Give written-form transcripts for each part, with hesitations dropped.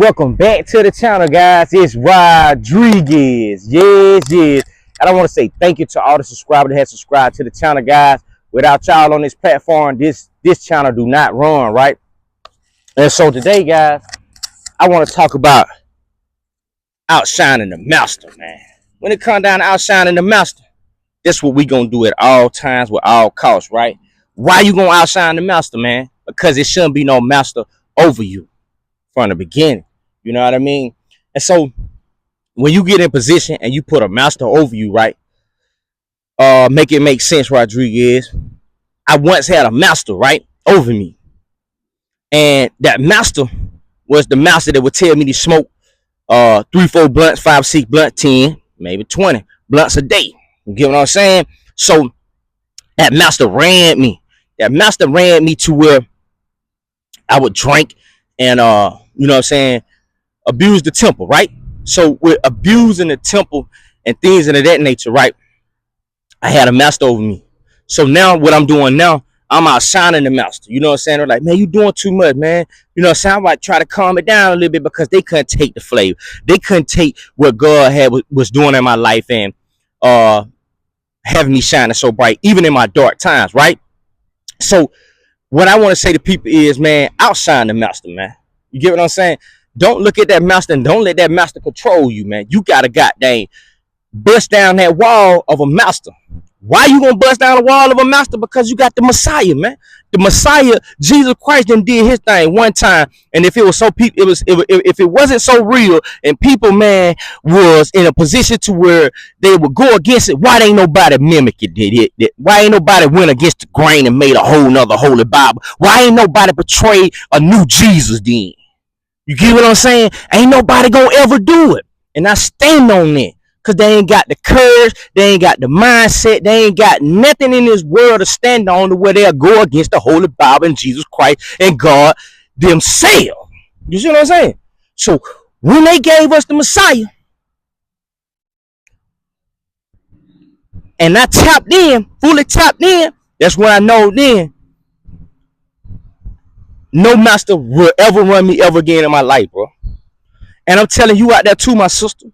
Welcome back to the channel, guys. It's Rodriguez. Yes. And I want to say thank you to all the subscribers that have subscribed to the channel, guys. Without y'all on this platform, this channel do not run, right? And so today, guys, I want to talk about outshining the master, man. When it comes down to outshining the master, that's what we gonna do at all times with all costs, right? Why you gonna outshine the master, man? Because it shouldn't be no master over you from the beginning. You know what I mean? And so when you get in position and you put a master over you, right? Make it make sense, Rodriguez. I once had a master, right, over me. And that master was the master that would tell me to smoke 3-4 blunts, 5-6 blunts, 10, maybe 20 blunts a day. You get what I'm saying? So that master ran me. That master ran me to where I would drink and you know what I'm saying, abuse the temple, right? So with abusing the temple and things of that nature, right? I had a master over me. So now what I'm doing now, I'm outshining the master. You know what I'm saying? They're like, man, you doing too much, man. You know what I'm saying? I might try to calm it down a little bit because they couldn't take the flavor. They couldn't take what God was doing in my life and having me shining so bright, even in my dark times, right? So what I want to say to people is, man, outshine the master, man. You get what I'm saying? Don't look at that master and don't let that master control you, man. You got to goddamn bust down that wall of a master. Why you gonna bust down the wall of a master? Because you got the Messiah, man. The Messiah, Jesus Christ, done did his thing one time. And if it was so people, if it wasn't so real, and people, man, was in a position to where they would go against it, why ain't nobody mimic it? Why ain't nobody went against the grain and made a whole nother holy Bible? Why ain't nobody portray a new Jesus then? You get what I'm saying? Ain't nobody gonna ever do it. And I stand on that. Because they ain't got the courage, they ain't got the mindset, they ain't got nothing in this world to stand on to where they'll go against the Holy Bible and Jesus Christ and God themselves. You see what I'm saying? So when they gave us the Messiah, and I tapped in, fully tapped in, that's when I know then no master will ever run me ever again in my life, bro. And I'm telling you out there too, my sister.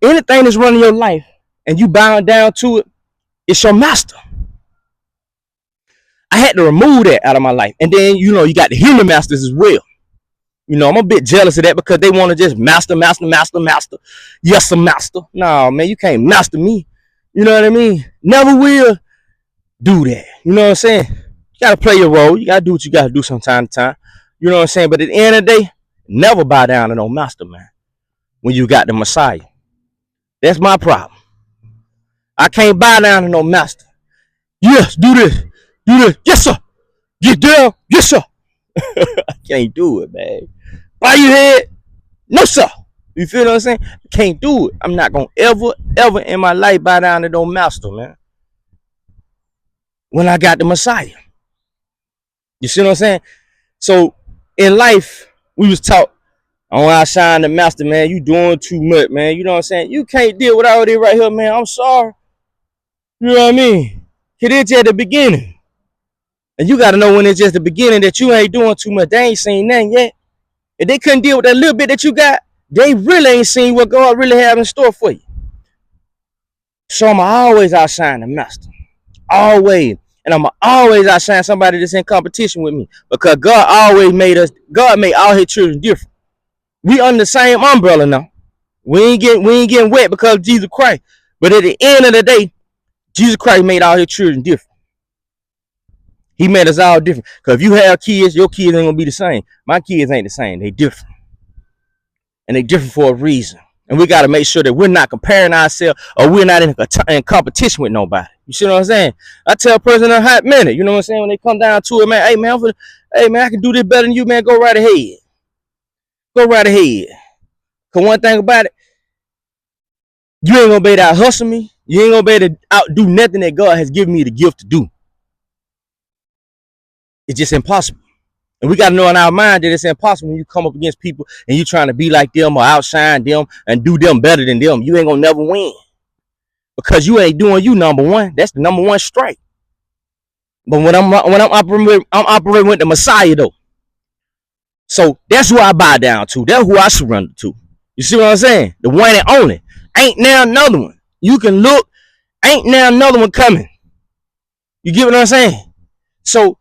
Anything that's running your life and you bound down to it, it's your master. I had to remove that out of my life. And then, you know, you got the human masters as well. You know, I'm a bit jealous of that because they want to just master. Yes, a master. No, man, you can't master me. You know what I mean? Never will do that. You know what I'm saying? You got to play your role. You got to do what you got to do from time to time. You know what I'm saying? But at the end of the day, never bow down to no master, man, when you got the Messiah. That's my problem. I can't bow down to no master. Yes, do this. Yes, sir. Get down. Yes, sir. I can't do it, man. Bow your head. No, sir. You feel what I'm saying? I can't do it. I'm not going to ever in my life bow down to no master, man. When I got the Messiah. You see what I'm saying? So, in life, we was taught, I want to outshine the master, man. You doing too much, man. You know what I'm saying? You can't deal with all this right here, man. I'm sorry. You know what I mean? It's at the beginning. And you got to know when it's just the beginning that you ain't doing too much. They ain't seen nothing yet. If they couldn't deal with that little bit that you got, they really ain't seen what God really have in store for you. So I'm always outshine the master. Always. And I'm always outshine somebody that's in competition with me. Because God made all his children different. We under the same umbrella now. We ain't getting wet because of Jesus Christ. But at the end of the day, Jesus Christ made all his children different. He made us all different. Because if you have kids, your kids ain't going to be the same. My kids ain't the same. They different. And they different for a reason. And we got to make sure that we're not comparing ourselves or we're not in competition with nobody. You see what I'm saying? I tell a person in a hot minute, you know what I'm saying? When they come down to it, man, hey, man, I can do this better than you, man. Go right ahead. Go right ahead. Because one thing about it, you ain't going to be able to out hustle me. You ain't going to be able to outdo nothing that God has given me the gift to do. It's just impossible. And we got to know in our mind that it's impossible when you come up against people and you trying to be like them or outshine them and do them better than them. You ain't going to never win. Because you ain't doing you number one. That's the number one strike. But when I'm operating with the Messiah, though, So that's who I bow down to. That's who I surrender to. You see what I'm saying? The one and only. Ain't now another one. You can look. Ain't now another one coming. You get what I'm saying? So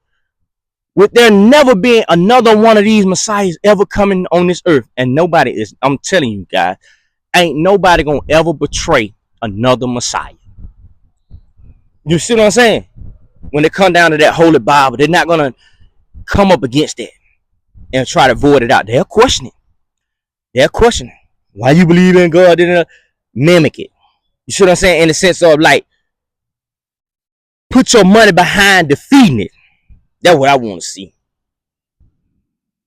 with there never being another one of these messiahs ever coming on this earth, and nobody is, I'm telling you guys, ain't nobody gonna ever betray another messiah. You see what I'm saying? When it come down to that holy Bible, they're not gonna come up against that and try to void it out. They'll question it. They're questioning why you believe in God, didn't mimic it. You see what I'm saying? In the sense of like, put your money behind defeating it. That's what I want to see.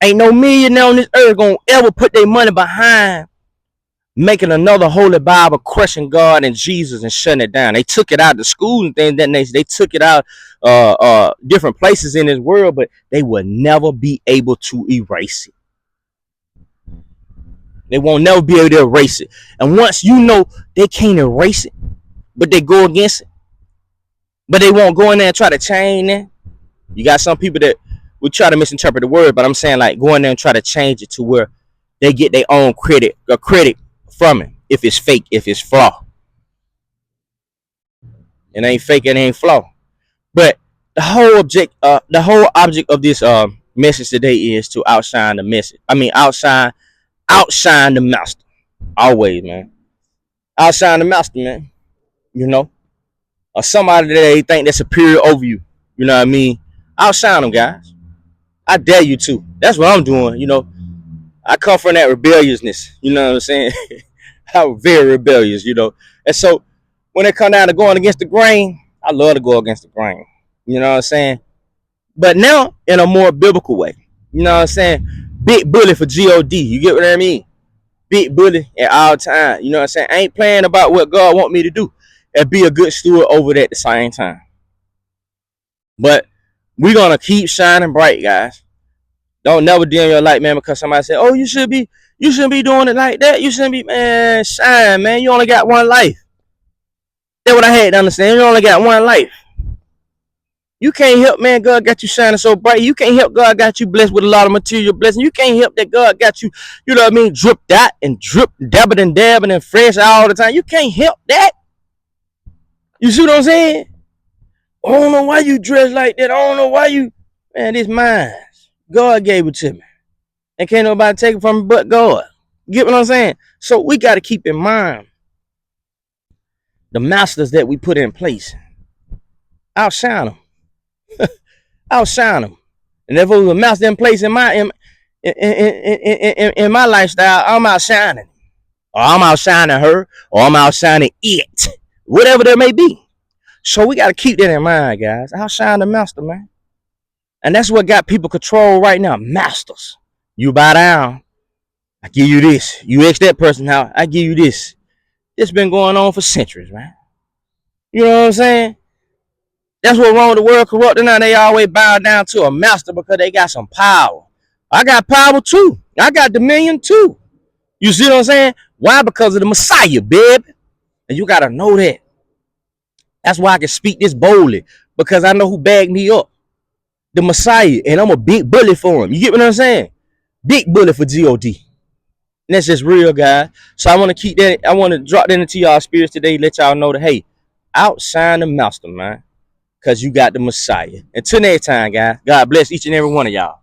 Ain't no millionaire on this earth gonna ever put their money behind making another holy Bible, crushing God and Jesus and shutting it down. They took it out of the school and things that they took it out different places in this world, but they will never be able to erase it. They won't never be able to erase it. And once you know they can't erase it, but they go against it, but they won't go in there and try to change it. You got some people that would try to misinterpret the word, but I'm saying like go in there and try to change it to where they get their own credit from it. If it's fake, if it's flaw. It ain't fake, it ain't flaw. But the whole object of this message today is to outshine the message. I mean outshine the master. Always, man. Outshine the master, man. You know? Or somebody that they think that's superior over you. You know what I mean? Outshine them, guys. I dare you to. That's what I'm doing, you know. I come from that rebelliousness. You know what I'm saying? I'm very rebellious, you know. And so when it come down to going against the grain, I love to go against the grain. You know what I'm saying? But now in a more biblical way. You know what I'm saying? Big bully for God. You get what I mean? Big bully at all times. You know what I'm saying? I ain't playing about what God want me to do and be a good steward over that at the same time. But we're going to keep shining bright, guys. Don't never dim your light, man, because somebody said, oh, you shouldn't be doing it like that. You shouldn't be, man, shine, man. You only got one life. That's what I had to understand. You only got one life. You can't help, man, God got you shining so bright. You can't help God got you blessed with a lot of material blessing. You can't help that God got you, you know what I mean, drip that and drip, dabbing and dabbing and fresh all the time. You can't help that. You see what I'm saying? I don't know why you dress like that. I don't know why you, man, this mine. God gave it to me. And can't nobody take it from me but God. You get what I'm saying? So we got to keep in mind the masters that we put in place. Outshine them. Outshine them. And if it was a master in place in my in my lifestyle, I'm outshining. Or I'm outshining her. Or I'm outshining it. Whatever there may be. So we got to keep that in mind, guys. Outshine the master, man. And that's what got people control right now. Masters. You bow down, I give you this. You ask that person out, I give you this. It's been going on for centuries, man. You know what I'm saying? That's what wrong with the world corrupted now. They always bow down to a master because they got some power. I got power too. I got dominion too. You see what I'm saying? Why? Because of the Messiah, baby. And you got to know that. That's why I can speak this boldly. Because I know who bagged me up. The Messiah. And I'm a big bully for him. You get what I'm saying? Big bully for God. And that's just real, guys. So I want to keep that. I want to drop that into y'all spirits today. Let y'all know that, hey, outshine the master, man. Because you got the Messiah. Until next time, guys. God bless each and every one of y'all.